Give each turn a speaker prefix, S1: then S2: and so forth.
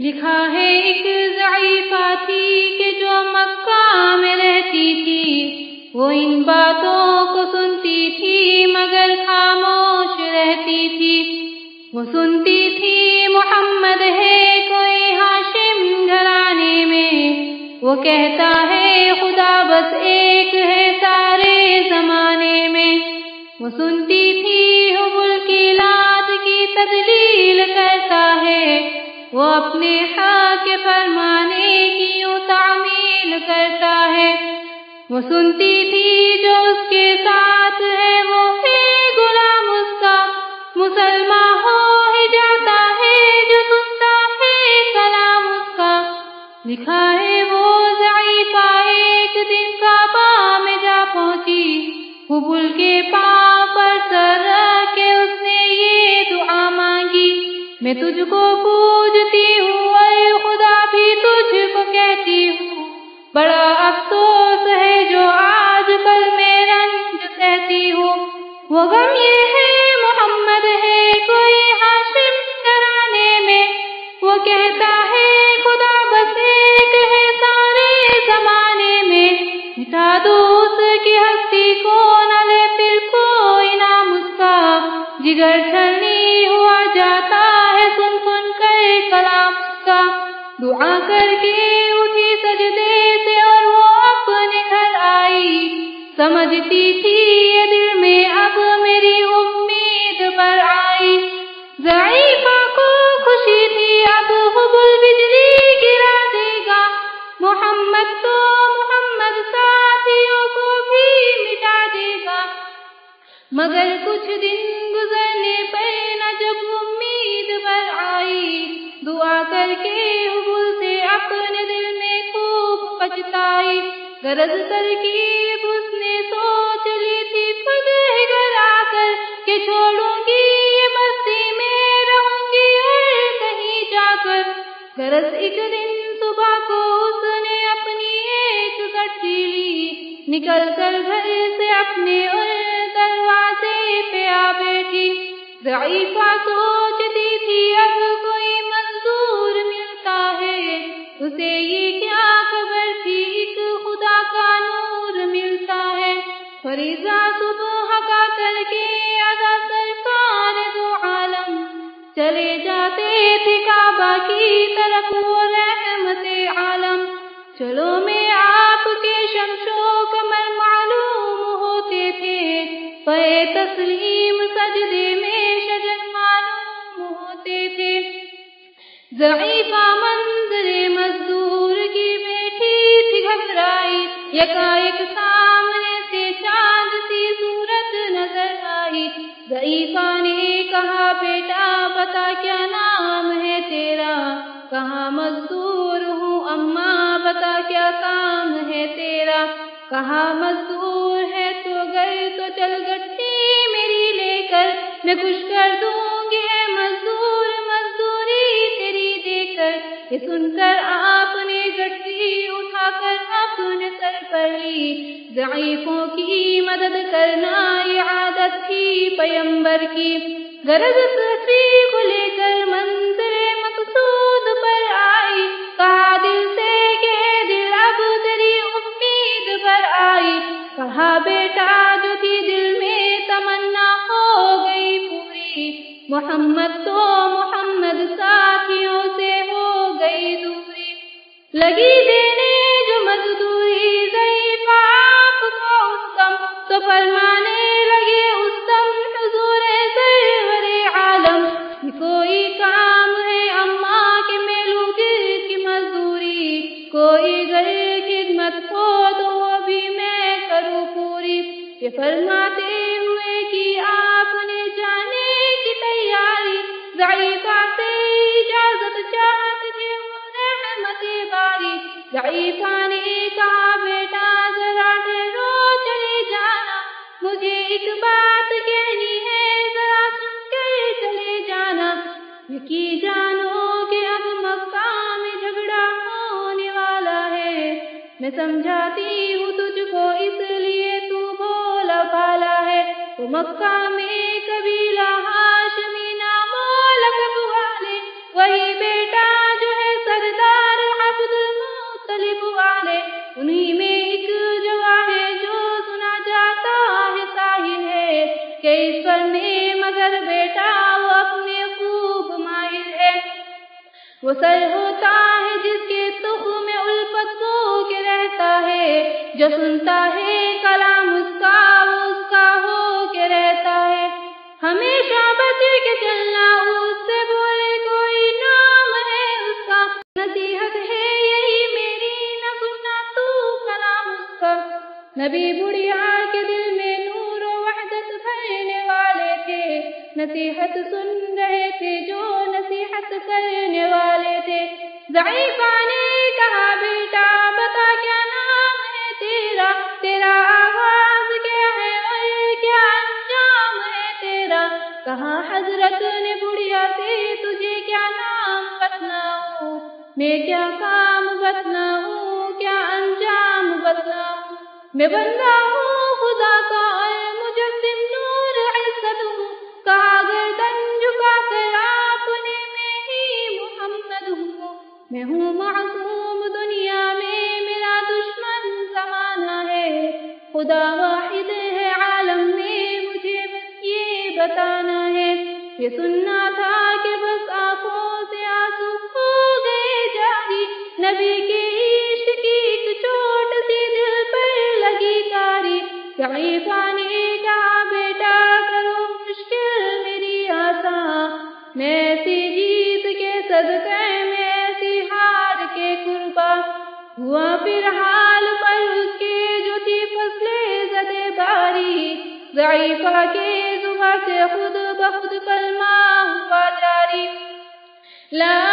S1: لکھا ہے ایک ضعیفہ تھی کہ جو مکہ میں رہتی تھی، وہ ان باتوں کو سنتی تھی مگر خاموش رہتی تھی۔ وہ سنتی تھی محمد ہے کوئی ہاشم گھرانے میں، وہ کہتا ہے خدا بس ایک ہے سارے زمانے میں۔ وہ سنتی تھی حبل کی لات کی تدلیل کرتا ہے، وہ اپنے حق کے فرمانے کی یوں تعمیل کرتا ہے۔ وہ سنتی تھی جو اس کے ساتھ ہے وہ ہے غلام اس کا، مسلمان ہو ہی جاتا ہے جو سنتا ہے کلام اس کا۔ لکھا ہے وہ ضعیفہ ایک دن کعبہ میں جا پہنچی، حبل کے پاؤں پر سر رکھ کے اس نے یہ دعا مانگی، میں تجھ کو پوجتی ہوں اے خدا بھی تجھ کو کہتی ہوں، بڑا افسوس ہے جو آج کل میں رنج سہتی ہوں۔ وہ غم یہ ہے محمد ہے کوئی ہاشم گھرانے میں، وہ کہتا ہے خدا بس ایک ہے سارے زمانے میں۔ مٹا دو اس کی ہستی کو نہ لے پھر کوئی نام اس کا، جگر چھلنی ہوا جاتا ہے سن سن کر کلام اس کا۔ دعا کر کے اٹھی سجدے سے اور وہ اپنے گھر آئی، سمجھتی تھی یہ دل میں اب میری امید پر آئی۔ ضعیفہ کو خوشی تھی اب حبل بجلی گرا دے گا، محمد تو محمد ساتھیوں کو بھی مٹا دے گا۔ مگر کچھ دن گزرنے پر نہ جب امید پر آئی، دعا کر کے حبل سے اپنے دل میں خوب پچھتائی۔ غرض ترکیب اس نے سوچ لی تھی خود گھر آ کر کہ چھوڑوں گی یہ بستی میں رہوں گی اور کہیں جا کر۔ غرض ایک دن صبح کو اس نے اپنی ایک گٹھی لی، نکل کر گھر سے اپنے دروازے پہ آ بیٹھی۔ ضعیفہ سوچتی تھی اب کوئی مزدور ملتا ہے، اسے یہ کیا خبر تھی ایک خدا کا نور ملتا ہے۔ فریضہ صبح کا کر کے ادا سرکار دو عالم چلے جاتے تھے کعبہ کی طرف وہ رحمت عالم۔ چلو میں آپ کے شمس و قمر معلوم ہوتے تھے، پے تسلیم سجدے میں شجن معلوم ہوتے تھے۔ ضعیفہ منظر مزدور کی بیٹھی تھی گھبرائی، یکایک سامنے سے چاند سی صورت نظر آئی۔ ضعیفہ نے کہا بیٹا بتا کیا نام ہے تیرا، کہاں مزدور ہوں اماں بتا کیا کام ہے تیرا، کہاں مزدور ہے تو گئے تو چل گٹھی میری لے کر، میں خوش کر دوں گی اے مزدور مزدوری تیری دے کر۔ یہ سن کر آپ نے گٹھی اٹھا کر اپنے سر پر لی، ضعیفوں کی مدد کرنا یہ عادت تھی پیمبر کی۔ غرض سفری کو لے کر منظر مقصود پر آئی، کہا دل سے کہ دل اب تیری امید پر آئی، کہا بیٹا جو تھی دل میں تمنا ہو گئی پوری، محمد تو محمد ساتھیوں سے ہو گئی دوری۔ لگی دینے جو مزدوری ضعیفہ آپ کو اس دم، تو فرمانے لگے اس دم حضور سرور عالم، یہ کوئی کام ہے اماں کہ میں لوں دل کی مزدوری، کوئی گھر خدمت ہو تو وہ بھی میں کروں پوری۔ یہ فرماتے ہوئے کہ آپ نے جانے کی تیاری، ضعیفہ سے اجازت چاہتے تھے وہ رحمت باری۔ ضعیفہ نے کہا بیٹا ذرا ٹھہرو چلے جانا، مجھے ایک بات کہنی ہے ذرا سن کر چلے جانا۔ یقین جانو کہ اب مکہ میں جھگڑا ہونے والا ہے، میں سمجھاتی ہوں تجھ کو اس لیے تو بولا بالا ہے۔ وہ مکہ میں قبیلہ ہاشمی نام و لقب والے، وہی بیٹا جو ہے وہ سر ہوتا ہے جس کے تخم میں الفت بو کے رہتا ہے، جو سنتا ہے کلام اس کا وہ اس کا ہو کے رہتا ہے۔ ہمیشہ بچ کے چلنا اس سے بولے کوئی نام ہے اس کا، نصیحت ہے یہی میری نہ سننا تو کلام اس کا۔ نبی بڑھیا کے دل میں نور و وحدت بھرنے والے تھے، نصیحت سن رہے تھے جو نصیحت کرنے والے تھے۔ ضعیفہ نے کہا بیٹا بتا کیا نام ہے تیرا، تیرا آغاز کیا ہے اور کیا انجام ہے تیرا۔ کہا حضرت نے بڑھیا سے تجھے کیا نام بتلاؤں، میں کیا کام بتلاؤں، کیا انجام بتلاؤں۔ میں بندہ ہوں خدا کا اور مجسم نور عزت ہوں، کہا گردن جھکا کر اپنے میں ہی محمد ہوں۔ میں ہوں معصوم دنیا میں میرا دشمن زمانہ ہے، خدا واحد ہے عالم میں مجھے بس یہ بتانا ہے۔ یہ سننا تھا کہ بس آنکھوں سے آنسو ہو گئے جاری، نبی کے عشق کی ایک چوٹ سی دل پر لگی کاری۔ ضعیفہ نے کہا بیٹا کرو مشکل میری آسان، میں ایسی جیت کے صدقے میں ایسی ہار کے قربا۔ ہوا پھر حال پر اس کے جو تھی فصلے زدے باری، ضعیفہ کے زبان سے خود بخود کلمہ ہوا جاری۔ لا